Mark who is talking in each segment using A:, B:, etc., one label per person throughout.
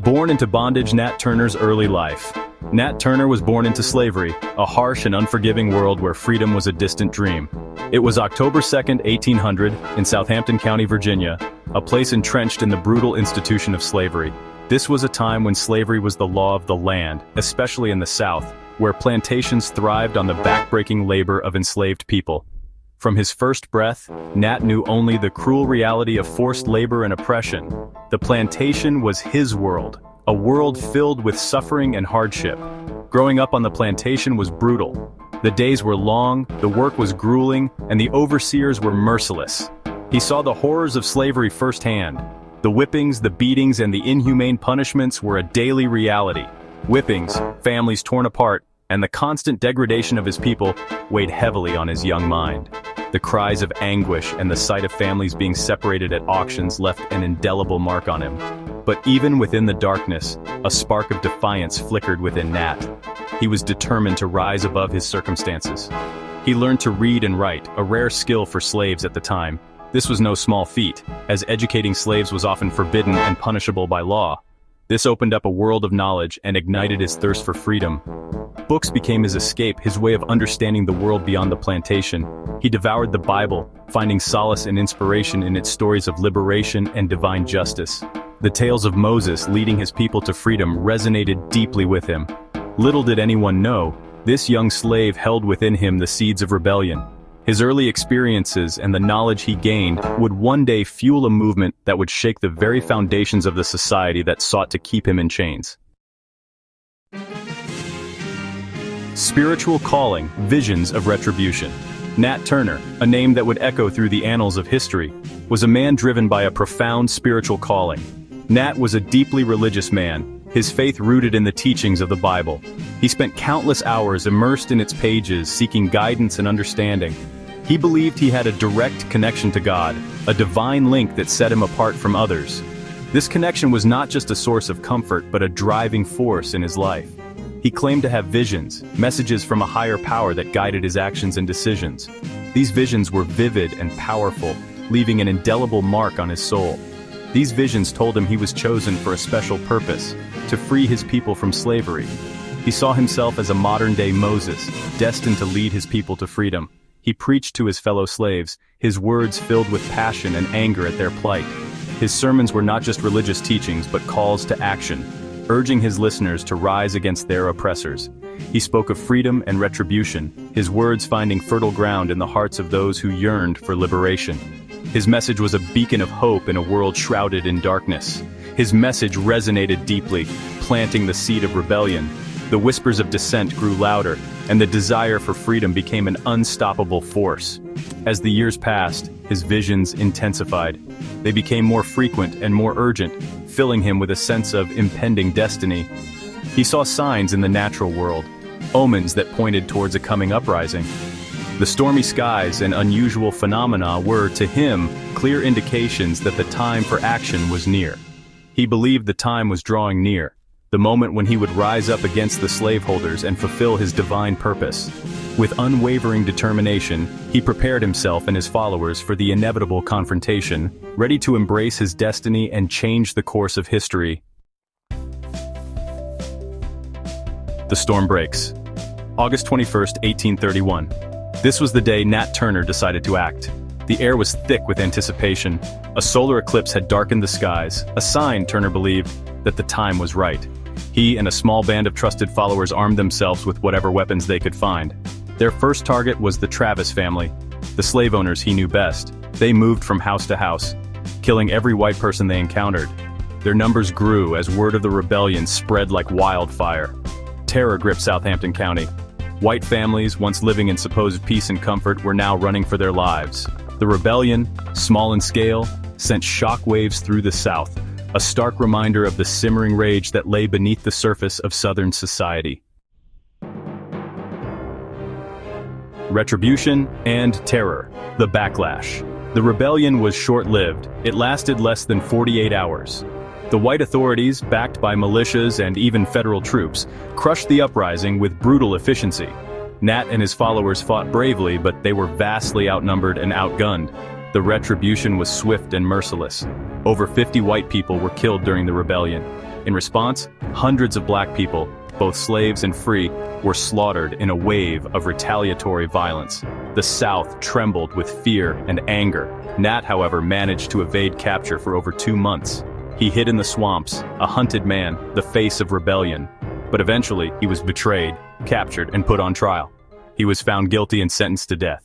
A: Born into bondage. Nat Turner's early life. Nat Turner was born into slavery, a harsh and unforgiving world where freedom was a distant dream. It was October 2nd, 1800, in Southampton County, Virginia, a place entrenched in the brutal institution of slavery. This was a time when slavery was the law of the land, especially in the South, where plantations thrived on the backbreaking labor of enslaved people. From his first breath, Nat knew only the cruel reality of forced labor and oppression. The plantation was his world, a world filled with suffering and hardship. Growing up on the plantation was brutal. The days were long, the work was grueling, and the overseers were merciless. He saw the horrors of slavery firsthand. The whippings, the beatings, and the inhumane punishments were a daily reality. Whippings, families torn apart, and the constant degradation of his people weighed heavily on his young mind. The cries of anguish and the sight of families being separated at auctions left an indelible mark on him. But even within the darkness, a spark of defiance flickered within Nat. He was determined to rise above his circumstances. He learned to read and write, a rare skill for slaves at the time. This was no small feat, as educating slaves was often forbidden and punishable by law. This opened up a world of knowledge and ignited his thirst for freedom. Books became his escape, his way of understanding the world beyond the plantation. He devoured the Bible, finding solace and inspiration in its stories of liberation and divine justice. The tales of Moses leading his people to freedom resonated deeply with him. Little did anyone know, this young slave held within him the seeds of rebellion. His early experiences and the knowledge he gained would one day fuel a movement that would shake the very foundations of the society that sought to keep him in chains. Spiritual calling, visions of retribution. Nat Turner, a name that would echo through the annals of history, was a man driven by a profound spiritual calling. Nat was a deeply religious man, his faith rooted in the teachings of the Bible. He spent countless hours immersed in its pages, seeking guidance and understanding. He believed he had a direct connection to God, a divine link that set him apart from others. This connection was not just a source of comfort, but a driving force in his life. He claimed to have visions, messages from a higher power that guided his actions and decisions. These visions were vivid and powerful, leaving an indelible mark on his soul. These visions told him he was chosen for a special purpose, to free his people from slavery. He saw himself as a modern-day Moses, destined to lead his people to freedom. He preached to his fellow slaves, his words filled with passion and anger at their plight. His sermons were not just religious teachings, but calls to action, urging his listeners to rise against their oppressors. He spoke of freedom and retribution, his words finding fertile ground in the hearts of those who yearned for liberation. His message was a beacon of hope in a world shrouded in darkness. His message resonated deeply, planting the seed of rebellion. The whispers of dissent grew louder, and the desire for freedom became an unstoppable force. As the years passed, his visions intensified. They became more frequent and more urgent, filling him with a sense of impending destiny. He saw signs in the natural world, omens that pointed towards a coming uprising. The stormy skies and unusual phenomena were, to him, clear indications that the time for action was near. He believed the time was drawing near, the moment when he would rise up against the slaveholders and fulfill his divine purpose. With unwavering determination, he prepared himself and his followers for the inevitable confrontation, ready to embrace his destiny and change the course of history. The storm breaks. August 21st, 1831. This was the day Nat Turner decided to act. The air was thick with anticipation. A solar eclipse had darkened the skies, a sign, Turner believed, that the time was right. He and a small band of trusted followers armed themselves with whatever weapons they could find. Their first target was the Travis family, the slave owners he knew best. They moved from house to house, killing every white person they encountered. Their numbers grew as word of the rebellion spread like wildfire. Terror gripped Southampton County. White families, once living in supposed peace and comfort, were now running for their lives. The rebellion, small in scale, sent shockwaves through the South, a stark reminder of the simmering rage that lay beneath the surface of Southern society. Retribution and terror, the backlash. The rebellion was short-lived. It lasted less than 48 hours. The white authorities, backed by militias and even federal troops, crushed the uprising with brutal efficiency. Nat and his followers fought bravely, but they were vastly outnumbered and outgunned. The retribution was swift and merciless. Over 50 white people were killed during the rebellion. In response, hundreds of black people, both slaves and free, were slaughtered in a wave of retaliatory violence. The South trembled with fear and anger. Nat, however, managed to evade capture for over 2 months. He hid in the swamps, a hunted man, the face of rebellion. But eventually, he was betrayed, captured, and put on trial. He was found guilty and sentenced to death.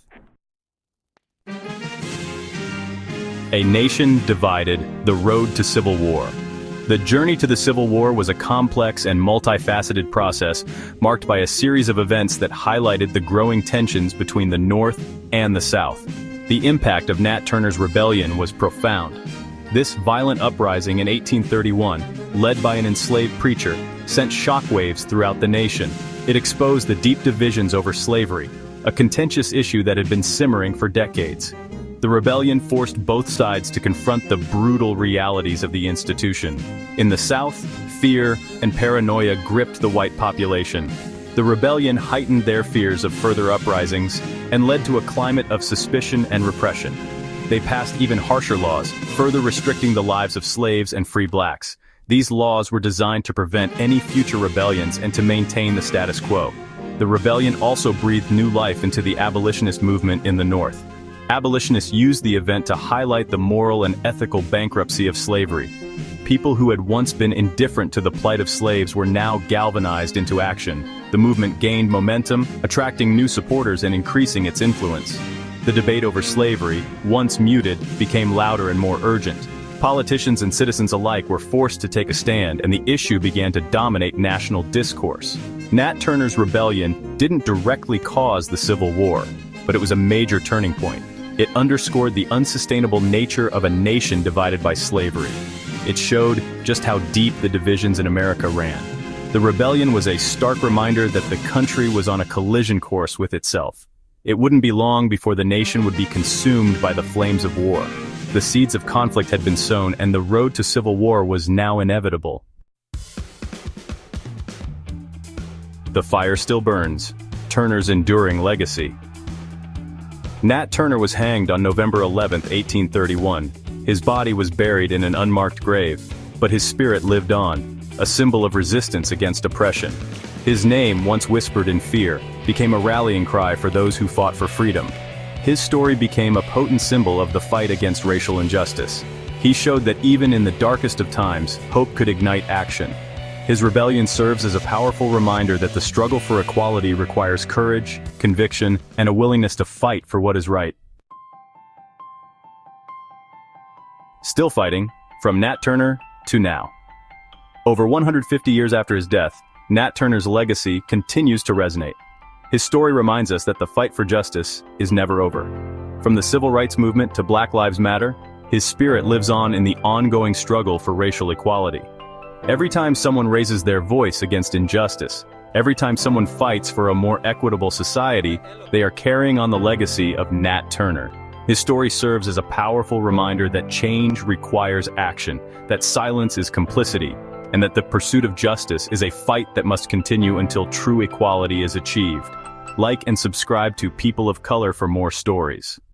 A: A nation divided, the road to civil war. The journey to the Civil War was a complex and multifaceted process marked by a series of events that highlighted the growing tensions between the North and the South. The impact of Nat Turner's rebellion was profound. This violent uprising in 1831, led by an enslaved preacher, sent shockwaves throughout the nation. It exposed the deep divisions over slavery, a contentious issue that had been simmering for decades. The rebellion forced both sides to confront the brutal realities of the institution. In the South, fear and paranoia gripped the white population. The rebellion heightened their fears of further uprisings and led to a climate of suspicion and repression. They passed even harsher laws, further restricting the lives of slaves and free blacks. These laws were designed to prevent any future rebellions and to maintain the status quo. The rebellion also breathed new life into the abolitionist movement in the North. Abolitionists used the event to highlight the moral and ethical bankruptcy of slavery. People who had once been indifferent to the plight of slaves were now galvanized into action. The movement gained momentum, attracting new supporters and increasing its influence. The debate over slavery, once muted, became louder and more urgent. Politicians and citizens alike were forced to take a stand, and the issue began to dominate national discourse. Nat Turner's rebellion didn't directly cause the Civil War, but it was a major turning point. It underscored the unsustainable nature of a nation divided by slavery. It showed just how deep the divisions in America ran. The rebellion was a stark reminder that the country was on a collision course with itself. It wouldn't be long before the nation would be consumed by the flames of war. The seeds of conflict had been sown, and the road to civil war was now inevitable. The fire still burns. Turner's enduring legacy. Nat Turner was hanged on November 11, 1831. His body was buried in an unmarked grave, but his spirit lived on, a symbol of resistance against oppression. His name, once whispered in fear, became a rallying cry for those who fought for freedom. His story became a potent symbol of the fight against racial injustice. He showed that even in the darkest of times, hope could ignite action. His rebellion serves as a powerful reminder that the struggle for equality requires courage, conviction, and a willingness to fight for what is right. Still fighting, from Nat Turner to now. Over 150 years after his death, Nat Turner's legacy continues to resonate. His story reminds us that the fight for justice is never over. From the civil rights movement to Black Lives Matter, his spirit lives on in the ongoing struggle for racial equality. Every time someone raises their voice against injustice, every time someone fights for a more equitable society, they are carrying on the legacy of Nat Turner. His story serves as a powerful reminder that change requires action, that silence is complicity, and that the pursuit of justice is a fight that must continue until true equality is achieved. Like and subscribe to People of Color for more stories.